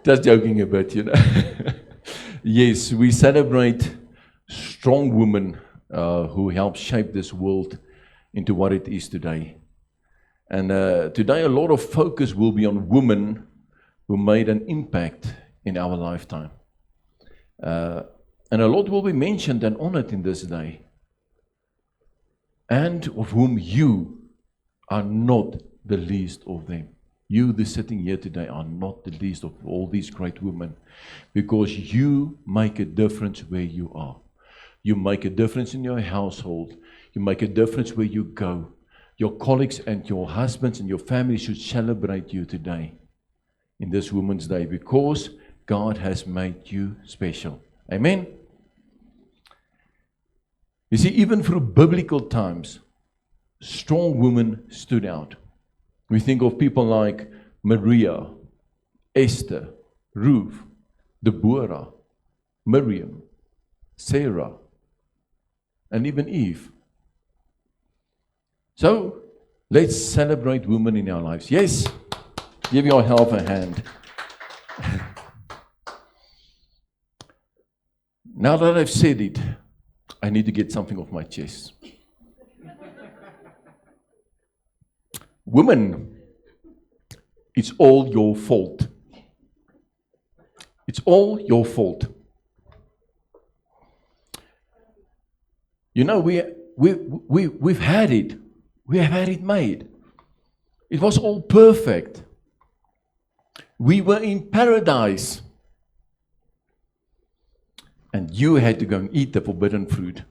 Just joking a bit, you know. Yes, we celebrate strong women who help shape this world into what it is today. And today, a lot of focus will be on women who made an impact in our lifetime. And a lot will be mentioned and honored in this day, and of whom you are not the least of them. You, the sitting here today, are not the least of all these great women, because you make a difference where you are. You make a difference in your household. You make a difference where you go. Your colleagues and your husbands and your family should celebrate you today, in this Women's Day, because God has made you special. Amen? You see, even through biblical times, strong women stood out. We think of people like Maria, Esther, Ruth, Deborah, Miriam, Sarah, and even Eve. So, let's celebrate women in our lives. Yes, give your help a hand. Now that I've said it, I need to get something off my chest. Women, it's all your fault. It's all your fault. You know, we've had it. We have had it made. It was all perfect. We were in paradise. And you had to go and eat the forbidden fruit.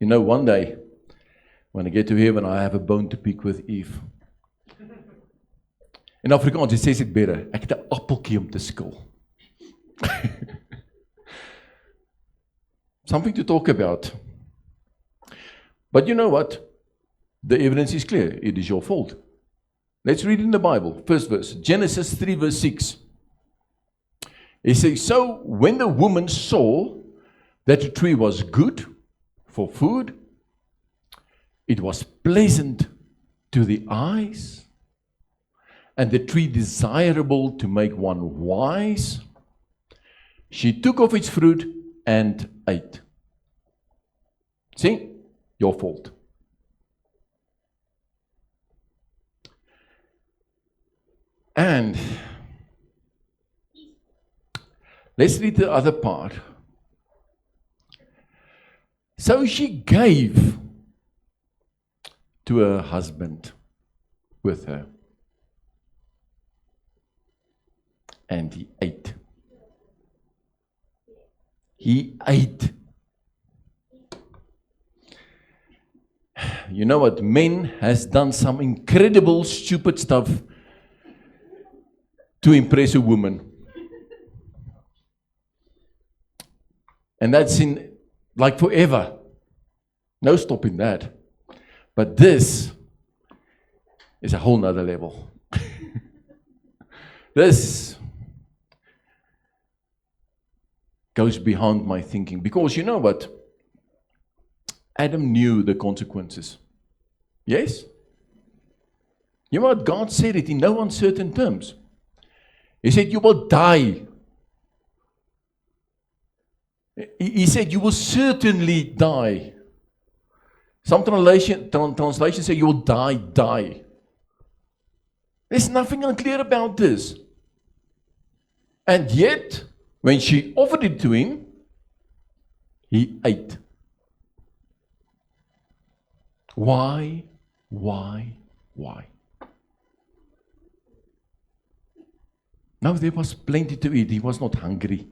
You know, one day, when I get to heaven, I have a bone to pick with Eve. In Afrikaans, it says it better. Ek het 'n appeltjie om te skil. Something to talk about. But you know what? The evidence is clear. It is your fault. Let's read in the Bible. First verse, Genesis 3 verse 6. It says, so when the woman saw that the tree was good for food, it was pleasant to the eyes, and the tree desirable to make one wise, she took of its fruit and ate. See? Your fault. And let's read the other part. So she gave to her husband with her, and he ate. He ate. You know what? Men has done some incredible stupid stuff to impress a woman. And that's in like forever. No stopping that. But this is a whole nother level. This goes beyond my thinking. Because you know what? Adam knew the consequences. Yes? You know what? God said it in no uncertain terms. He said, you will die. He said, you will certainly die. Some translations say, you will die. There's nothing unclear about this. And yet, when she offered it to him, he ate. Why? No, there was plenty to eat. He was not hungry.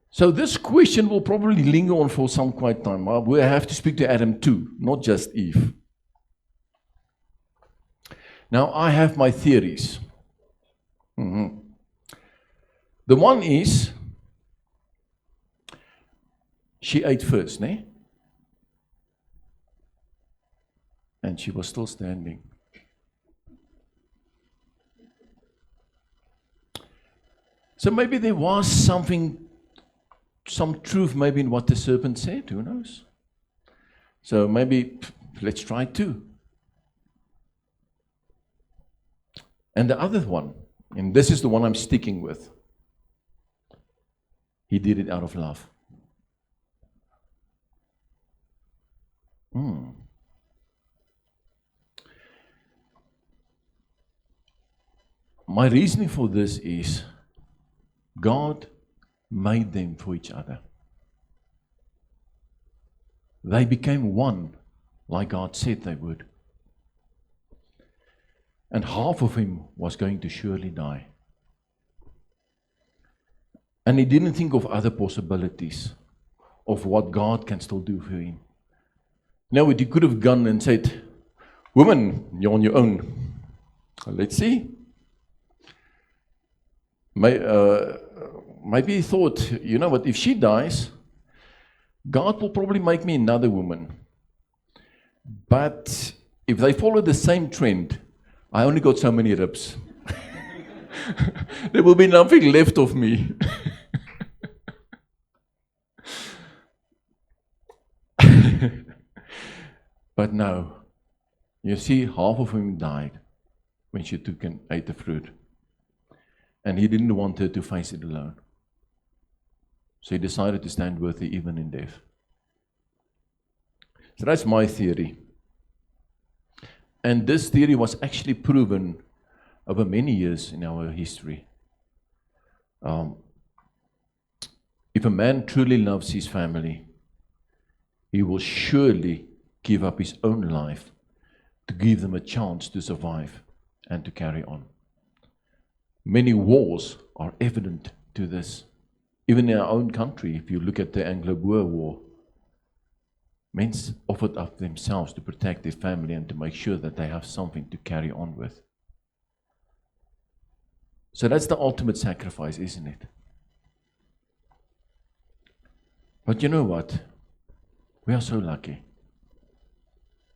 So this question will probably linger on for some quite time. We'll have to speak to Adam too, not just Eve. Now, I have my theories. The one is, she ate first, né? And she was still standing. So maybe there was some truth maybe in what the serpent said, who knows? So maybe let's try 2. And the other one, and this is the one I'm sticking with, he did it out of love. My reasoning for this is God made them for each other. They became one, like God said they would. And half of him was going to surely die. And he didn't think of other possibilities of what God can still do for him. Now, he could have gone and said, woman, you're on your own. Let's see. Maybe he thought, you know what, if she dies, God will probably make me another woman. But if they follow the same trend, I only got so many ribs. There will be nothing left of me. But no, you see, half of him died when she took and ate the fruit. And he didn't want her to face it alone. So he decided to stand with her even in death. So that's my theory. And this theory was actually proven over many years in our history. If a man truly loves his family, he will surely give up his own life to give them a chance to survive and to carry on. Many wars are evident to this. Even in our own country, if you look at the Anglo-Boer War, men offered up themselves to protect their family and to make sure that they have something to carry on with. So that's the ultimate sacrifice, isn't it? But you know what? We are so lucky.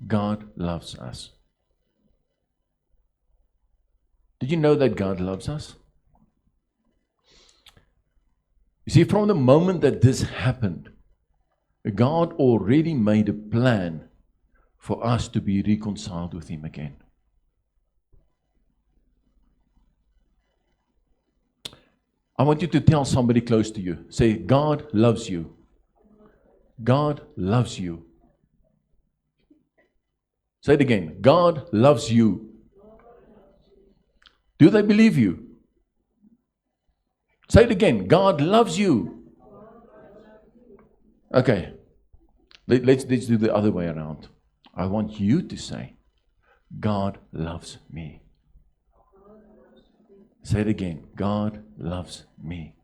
God loves us. Did you know that God loves us? You see, from the moment that this happened, God already made a plan for us to be reconciled with Him again. I want you to tell somebody close to you, say, God loves you. God loves you. Say it again, God loves you. Do they believe you? Say it again, God loves you. Okay, let's do the other way around. I want you to say, God loves me. Say it again, God loves me.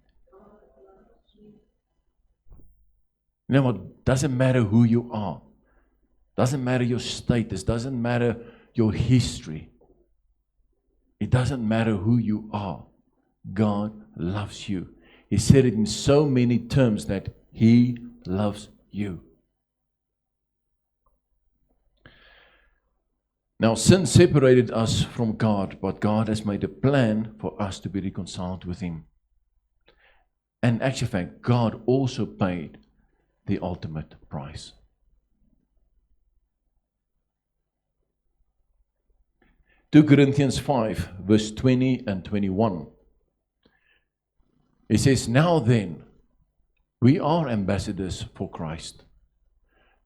You know what? Doesn't matter who you are. Doesn't matter your status. Doesn't matter your history. It doesn't matter who you are. God loves you. He said it in so many terms that He loves you. Now, sin separated us from God, but God has made a plan for us to be reconciled with Him. And in actual fact, God also paid the ultimate price. Two Corinthians 5, verse 20 and 21. It says, now then, we are ambassadors for Christ.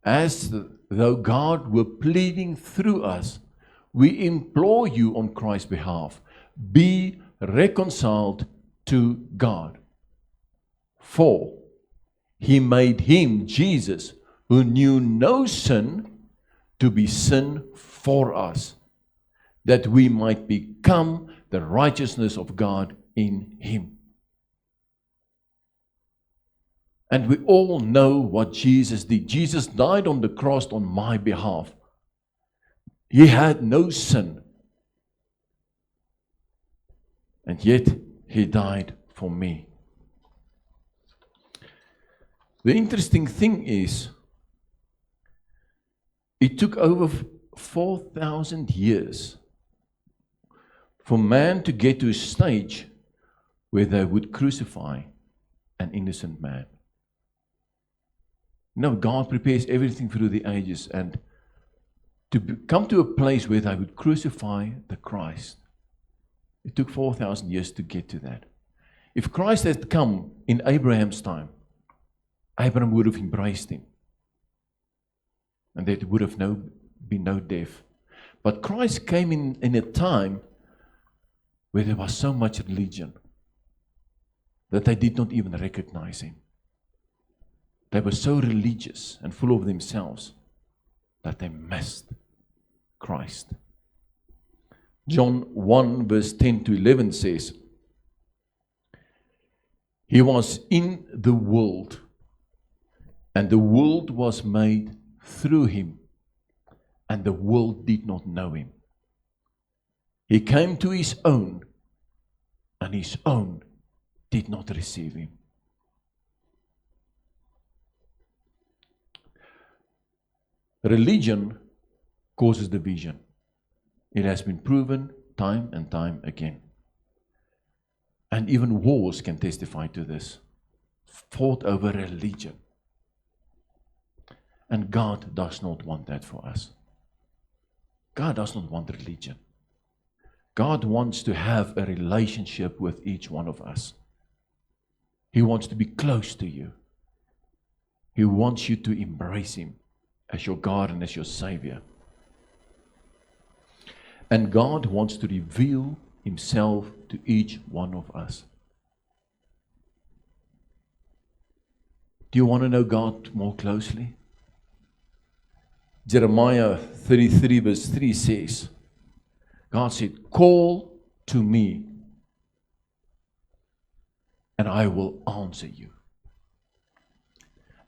As though God were pleading through us, we implore you on Christ's behalf, be reconciled to God. For He made Him, Jesus, who knew no sin, to be sin for us, that we might become the righteousness of God in Him. And we all know what Jesus did. Jesus died on the cross on my behalf. He had no sin. And yet, He died for me. The interesting thing is, it took over 4,000 years for man to get to a stage where they would crucify an innocent man. No, God prepares everything through the ages, and to come to a place where they would crucify the Christ. It took 4,000 years to get to that. If Christ had come in Abraham's time, Abraham would have embraced him. And there would have been no death. But Christ came in a time where there was so much religion that they did not even recognize him. They were so religious and full of themselves that they missed Christ. John 1 verse 10 to 11 says, He was in the world, and the world was made through him, and the world did not know him. He came to his own, and his own did not receive him. Religion causes division. It has been proven time and time again. And even wars can testify to this. Fought over religion. And God does not want that for us. God does not want religion. God wants to have a relationship with each one of us. He wants to be close to you. He wants you to embrace him as your God and as your Savior. And God wants to reveal himself to each one of us. Do you want to know God more closely? Jeremiah 33 verse 3 says, God said, call to me and I will answer you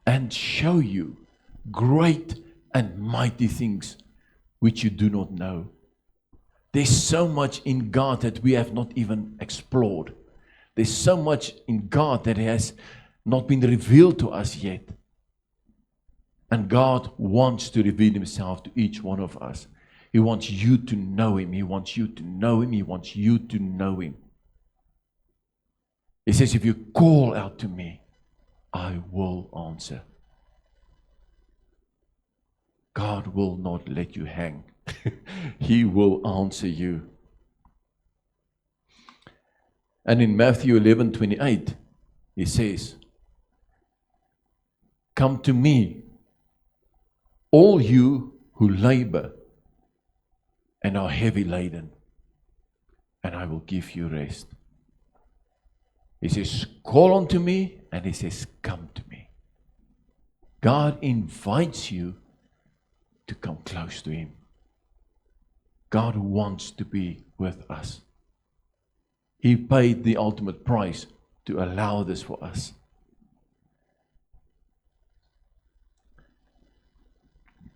and show you great and mighty things which you do not know. There's so much in God that we have not even explored. There's so much in God that has not been revealed to us yet. And God wants to reveal himself to each one of us. He wants you to know him. He wants you to know him. He wants you to know him. He says, if you call out to me, I will answer. God will not let you hang. He will answer you. And in Matthew 11:28, he says, come to me, all you who labor and are heavy laden, and I will give you rest. He says, call unto me, and he says, come to me. God invites you to come close to him. God wants to be with us. He paid the ultimate price to allow this for us.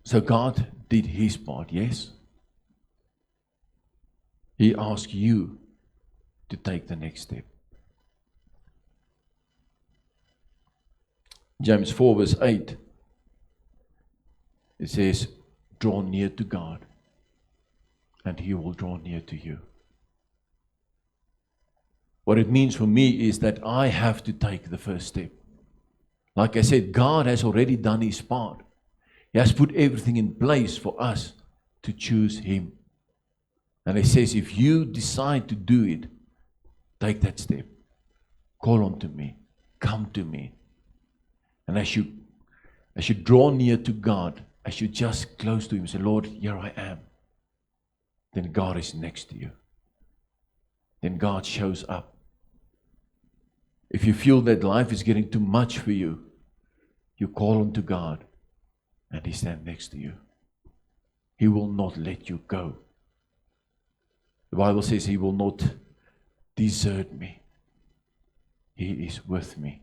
So God did his part, yes? He asks you to take the next step. James 4 verse 8, it says, draw near to God, and he will draw near to you. What it means for me is that I have to take the first step. Like I said, God has already done his part. He has put everything in place for us to choose him. And he says, if you decide to do it, take that step. Call on to me. Come to me. And as you draw near to God, as you just close to him, say, Lord, here I am. Then God is next to you. Then God shows up. If you feel that life is getting too much for you, you call on to God, and he stands next to you. He will not let you go. The Bible says he will not desert me. He is with me.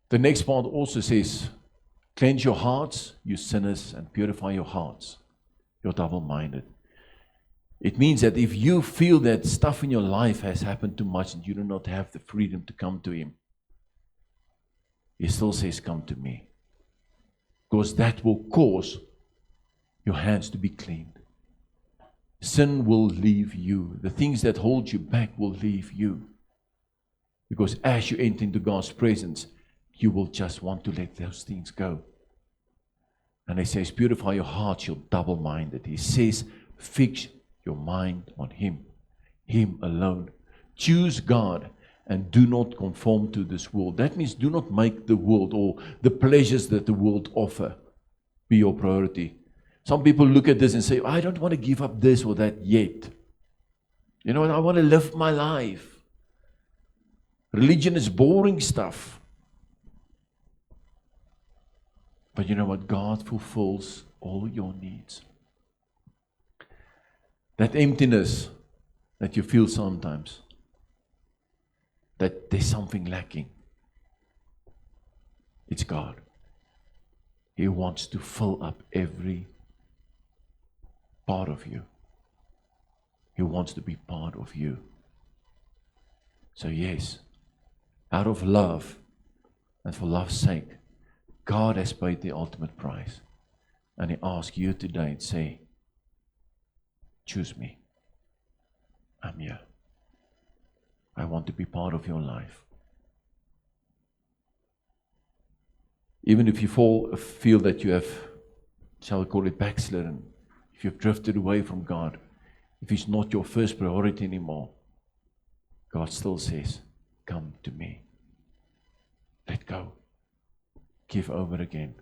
The next part also says, cleanse your hearts, you sinners, and purify your hearts, you're double-minded. It means that if you feel that stuff in your life has happened too much and you do not have the freedom to come to him, he still says, come to me. Because that will cause your hands to be cleaned. Sin will leave you. The things that hold you back will leave you. Because as you enter into God's presence, you will just want to let those things go. And he says, purify your heart, you're double-minded. He says, fix your mind on Him alone. Choose God and do not conform to this world. That means do not make the world or the pleasures that the world offer be your priority. Some people look at this and say, I don't want to give up this or that yet. You know what? I want to live my life. Religion is boring stuff. But you know what? God fulfills all your needs. That emptiness that you feel sometimes, that there's something lacking, it's God. He wants to fill up every part of you. He wants to be part of you. So yes, out of love and for love's sake, God has paid the ultimate price. And He asks you today and say, choose me. I'm here. I want to be part of your life. Even if you feel that you have, shall we call it, backslidden, if you've drifted away from God, if He's not your first priority anymore, God still says, come to me. Let go. Give over again.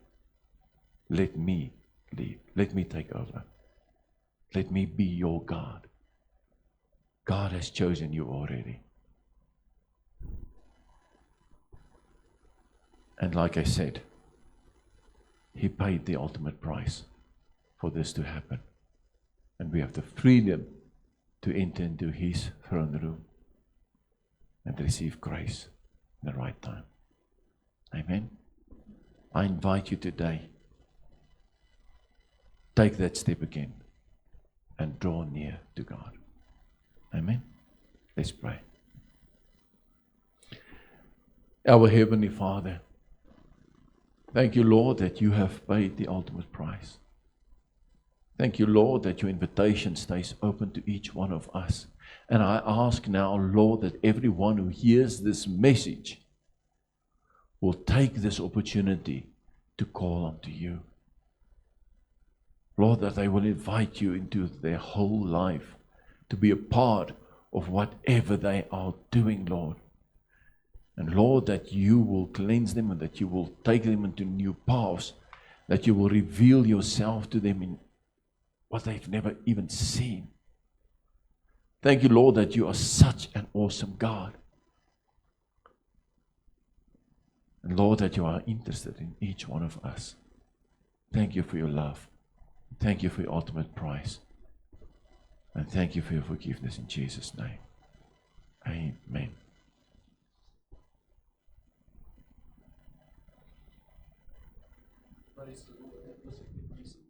Let me lead. Let me take over. Let me be your God. God has chosen you already. And like I said, He paid the ultimate price for this to happen. And we have the freedom to enter into His throne room and receive grace in the right time. Amen. I invite you today, take that step again and draw near to God. Amen. Let's pray. Our Heavenly Father, thank you, Lord, that you have paid the ultimate price. Thank you, Lord, that your invitation stays open to each one of us. And I ask now, Lord, that everyone who hears this message will take this opportunity to call unto you. Lord, that they will invite you into their whole life to be a part of whatever they are doing, Lord. And Lord, that you will cleanse them and that you will take them into new paths, that you will reveal yourself to them in what they've never even seen. Thank you, Lord, that you are such an awesome God. And Lord, that you are interested in each one of us. Thank you for your love. Thank you for your ultimate price. And thank you for your forgiveness in Jesus' name. Amen. Praise the Lord. That was a good piece of